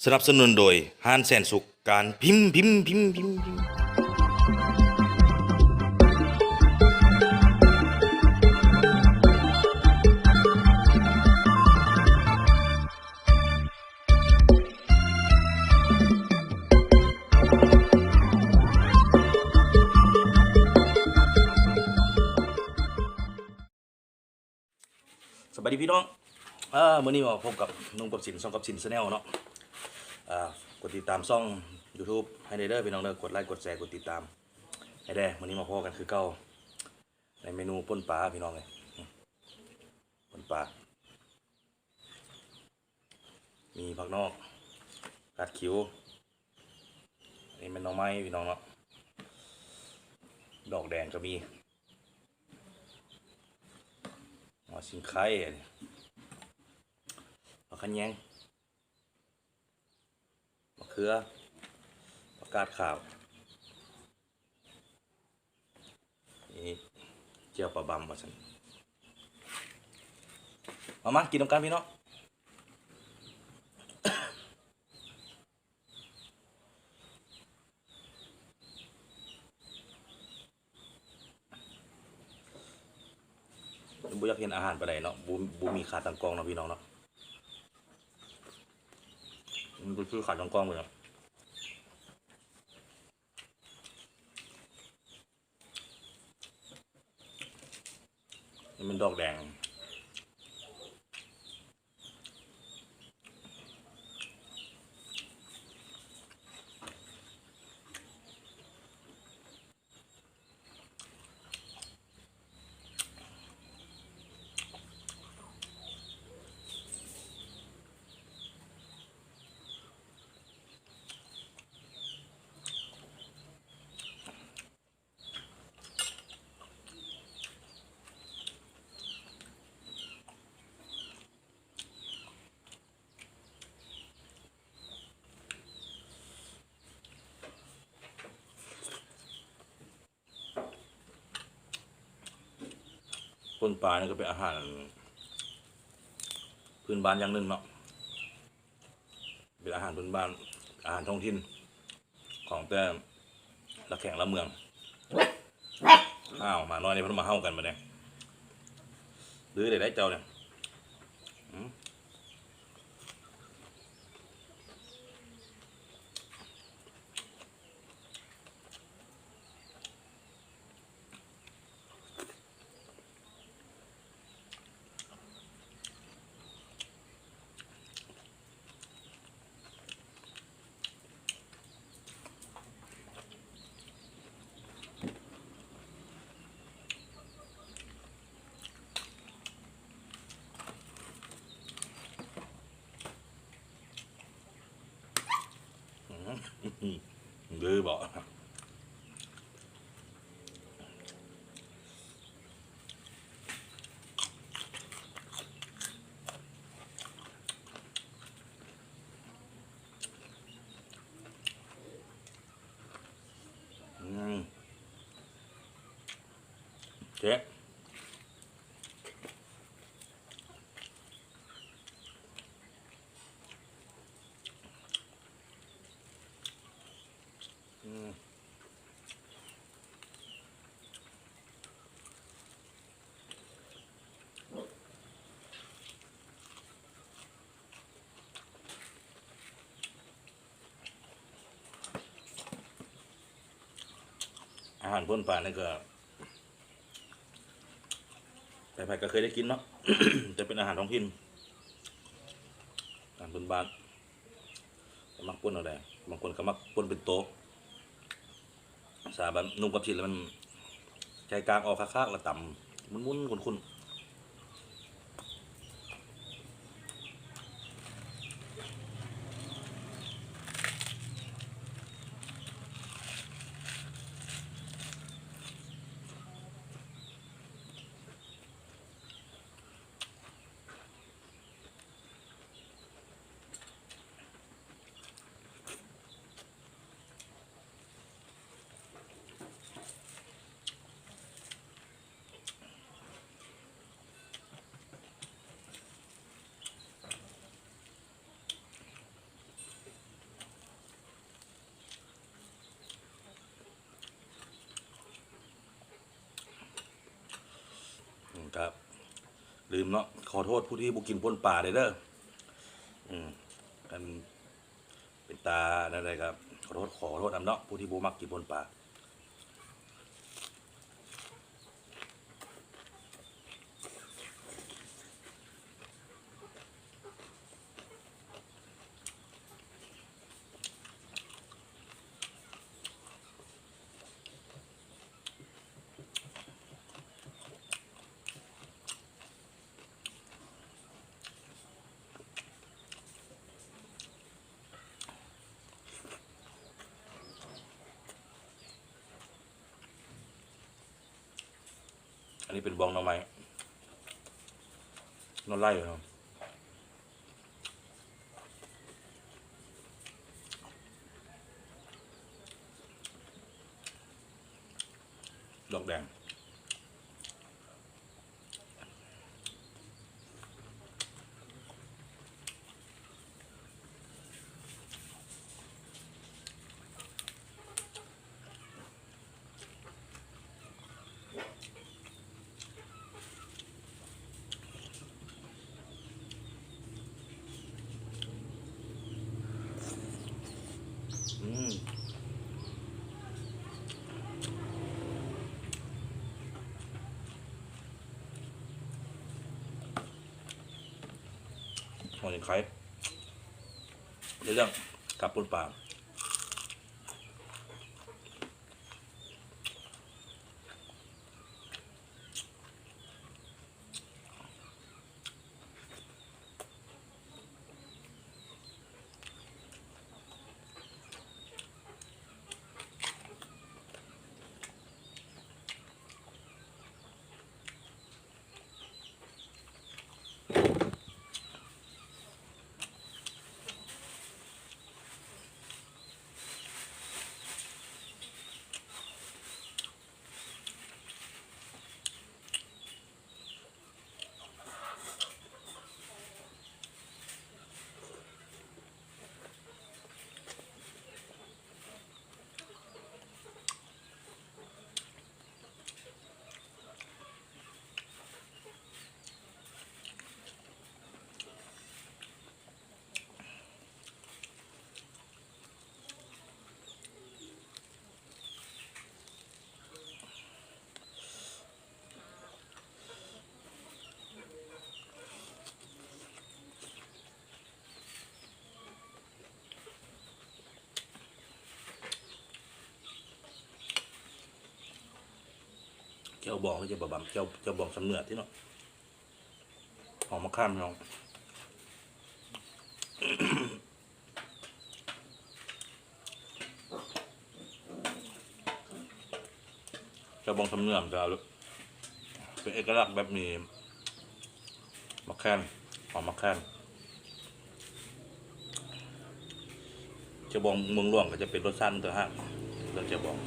สนับสนุนโดยฮานแสนสุขการพิมพ์สวัสดีพี่น้องมื้อนี้มาพบกับนุ่มกับสินช่องกับสินแนลเนาะกดติดตามช่อง YouTube ให้ได้เด้อพี่น้องเด้อกดไลค์กดแชร์กดติดตามให้ได้มื้อนี้มาพบกันคือเก่าในเมนูป่นปลาพี่น้องเลยป่นปลามีผักนอกกัดขิวนี่เป็นหน่อไม้พี่น้องเนาะดอกแดงก็มีหัวสิงไข่ผักขะแยงมะเขือผักกาดขาวนี่เจียวปลาบำมาสั่นมากินน้ำกันพี่น้องบุอยากเห็นอาหารไปไหนเนาะบูมีขาดตังกองเนาะพี่น้องเนาะมันก็คือขาดตังกองเลยเนาะนี่มันดอกแดงป่นปลานี่ก็เป็นอาหารพื้นบ้านอย่างหนึ่งเนาะเป็นอาหารพื้นบ้านอาหารท้องถิ่นของแต่ละแข่งละเมืองมาน้อยนี่เพิ่นมาเฮ้ากันมาเนี่ยหรือได้เจ้าเนี่ยหรือบอกเจ๊อาหารพ่นปลานี่ก็ใครๆก็เคยได้กินเนาะ จะเป็นอาหารท้องถิ่นอาหารพื้นบ้านมักป่นเอาได้บางคนก็มักป่นเป็นโต๊ะสาแบบนุ่มกับชิ้นแล้วมันใจกลางออกคักๆแล้วต่ำมุนๆคุ้นๆ มเนาะขอโทษผู้ที่บุกินปนป่าเด้อกันเป็นตาอะไรครับขอโทษนำเนาะผู้ที่บุมักกินปนป่าอันนี้เป็นบองหน่อไม้นอนไล่อยู่เนาะดอกแดงหอยไข่ในเรื่องกับปนป่าเจ้าบอกก็จะบะบำเจ้าบอกสำเนือที่เนาะออกมาข้ามเนาะเจ้าบองสำเนือจะเป็นเอกลักษณ์แบบมีมะแคนหอมมะแคนเจ้าบองเมืองหลวงก็จะเป็นรสชาติตัวฮะแล้วเจ้าบอง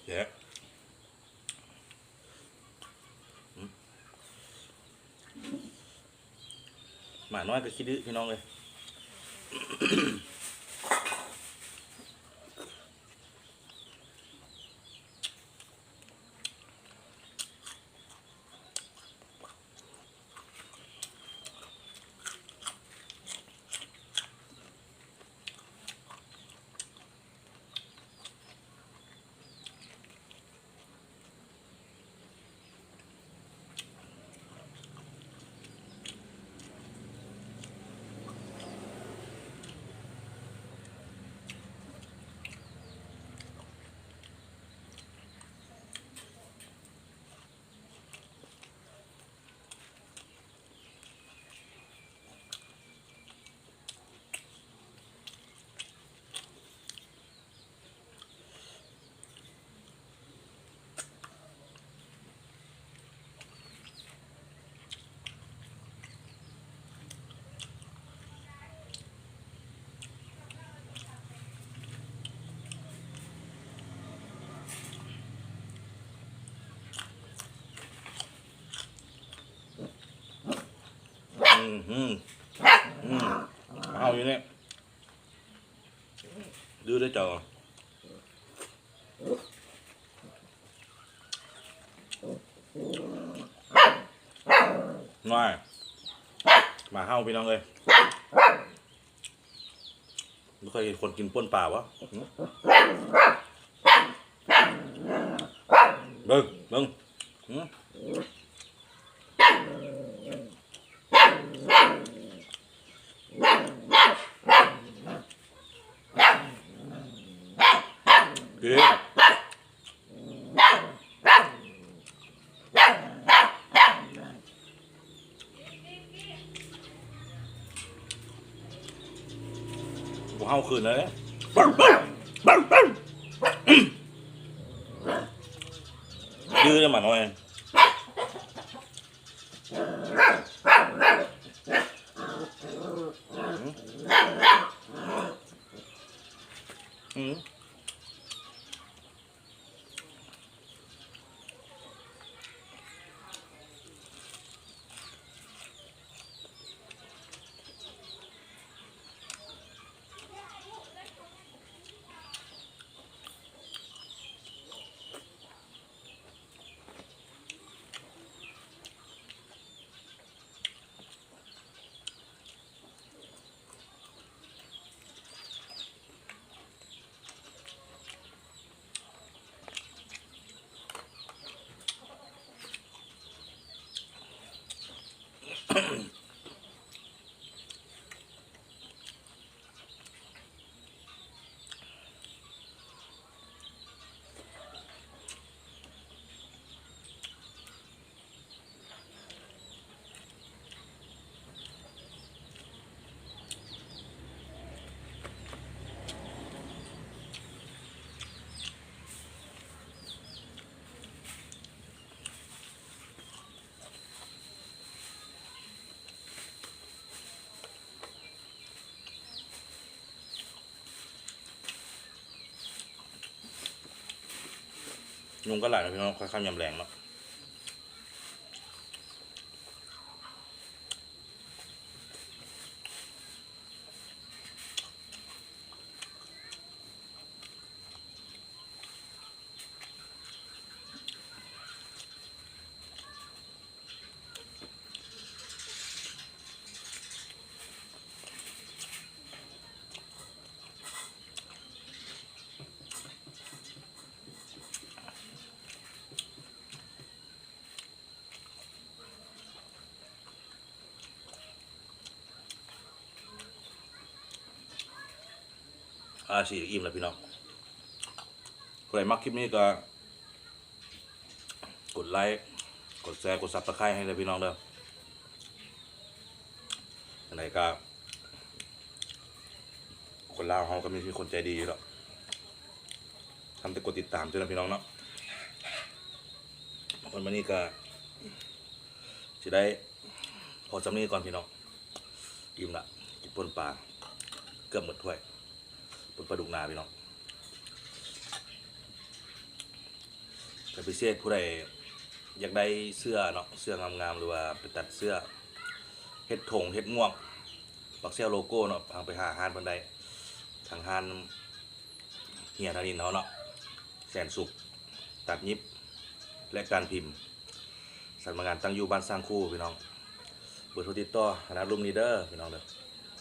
เย้หมาน้อยก็คิดดื้อพี่น้องเลย เอาอยู่เนี่ยดูได้เจ้าน้อยมาเฮาพี่น้องเลยไม่เคยเห็นคนกินป่นป่าวะเบิ่งดีกูเฮาคืนเลยดื้อจะมาหน่อยยุงก็หลายนะพี่น้องค่อยข้ามยำแรงเนาะสี่อิ่มแล้วพี่น้องใครมักคลิปนี้ก็กดไลค์กดแชร์กดซับสไครต์ให้เลยพี่น้องเด้อไหนก็คนลาวเขาก็มีคนใจดีอยู่แล้วทำแต่กดติดตามด้วยนะพี่น้องเนาะวันนี้ก็จะได้พอจำนี้ก่อนพี่น้องอิ่มละกินป่นปลาเกือบหมดถ้วยป่นปลาดุกนาพี่น้องแต่พิเศษผู้ใดอยากได้เสื้อเนาะเสื้องามๆหรือว่าไปตัดเสื้อเฮ็ดถงเฮ็ดม่วงปักเซลโลโก้เนาะทางไปหาฮานบันไดทางฮานเฮียธนินเขาเนาะแสนสุขตัดยิบและการพิมพ์สำนักงานตั้งอยู่บ้านสร้างคู่พี่น้องเบอร์โทรติดต่อคณะรุ่มนีเดอร์พี่น้องเด้อ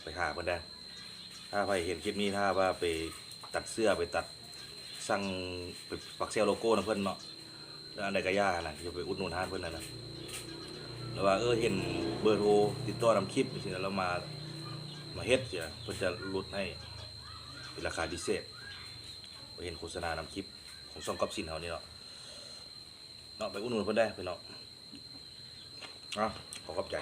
ไปหาเพิ่นได้ถ้าใครเห็นคลิปนี้ถ้าว่าไปตัดเสื้อไปตัดสั่งไปปักเซลโลโก้นะเพิ่นเนาะแล้วอันใดก็ย่านะจะไปอุดหนุนฮานเพิ่นนะแล้วว่าเห็นเบอร์โทรติดต่อนำคลิปสิแล้วมาเฮ็ดเสียเพิ่นจะลดให้เป็นราคาพิเศษไปเห็นโฆษณานำคลิปของช่องก๊อฟซินเฮานี่เนาะไปอุดหนุนเพิ่นได้พี่น้องขอขอบใจ